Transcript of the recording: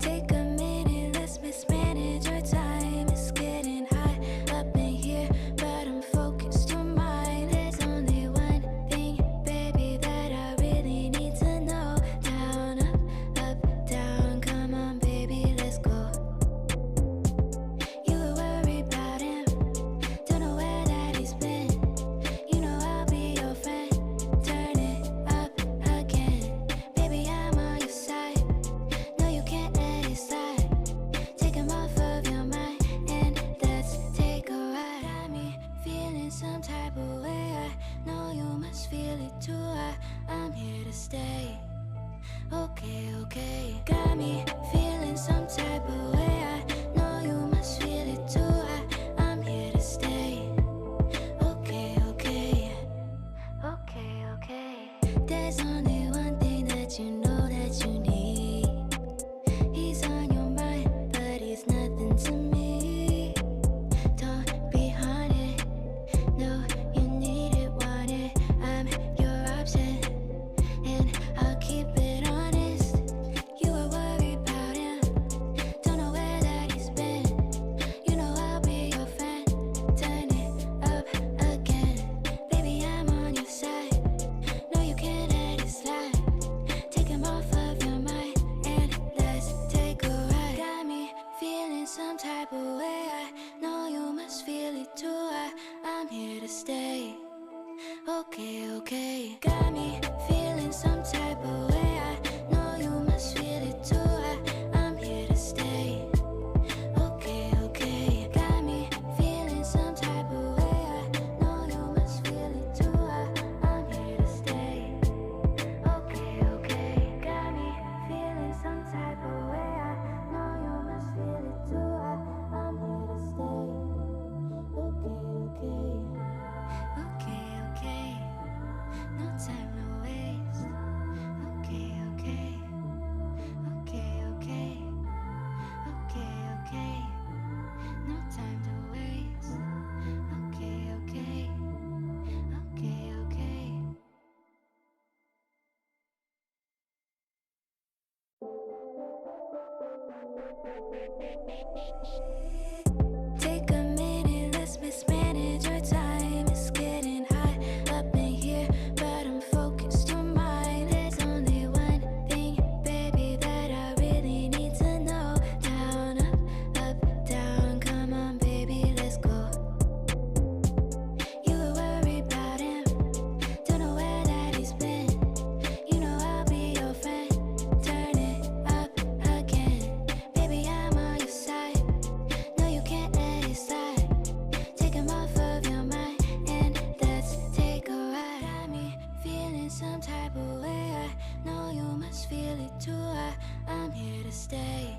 Take a minute, let's mismanage our time. It's getting hot up in here, but I'm focused on mine. There's only one thing, baby, that I really need to know. Down, up, down, come on, baby, let's go. You were worried about him, don't know where that he's been. You know I'll be your friend. Turn it up again, baby, I'm on your side. No, you can't let it slide. Take him off of your mind and let's take a ride. Got me feeling some type of way. I know you must feel it too. I'm here to stay. Okay, okay. Got me feeling some type of way. I know you must feel it too. I'm here to stay. Okay, okay. Okay, okay. There's only one thing that you know that you need. He's on your mind, but he's nothing to me. Don't be haunted. No, you need it, want it. I'm your option, and I'll keep it honest. You were worried about him, don't know where that he's been. You know I'll be your friend. Turn it up again, baby, I'm on your side. No, you can't let it slide. Take him off of your mind and let's take a ride. Got me feeling some type of way. I know you must feel it too. I'm here to stay. Okay, okay. Got me feeling some type of way. I know you must feel it too. I'm here to stay. Okay, okay. Got me feeling some type of way. I know you must feel it too. I'm here to stay. Okay, okay. Got me feeling some type of way. I know you must feel it too. I'm here to stay. Okay, okay. Okay, okay. No time, no waste. Okay, okay. Okay, okay. Okay, okay. No time to waste. Okay, okay. Okay, okay. Take a minute, let's mismanage our time. It's getting hot up in here, but I'm focused on mine. There's only one thing, baby, that I really need to know. Down, up, down, come on, baby, let's go. You were worried about him, don't know where that he's been. You know I'll be your friend. Turn it up again, baby, I'm on your side. No, you can't let it slide. Take him off of your mind and let's take a ride. Got me feeling some type of way. I know you must feel it too. I'm here to stay.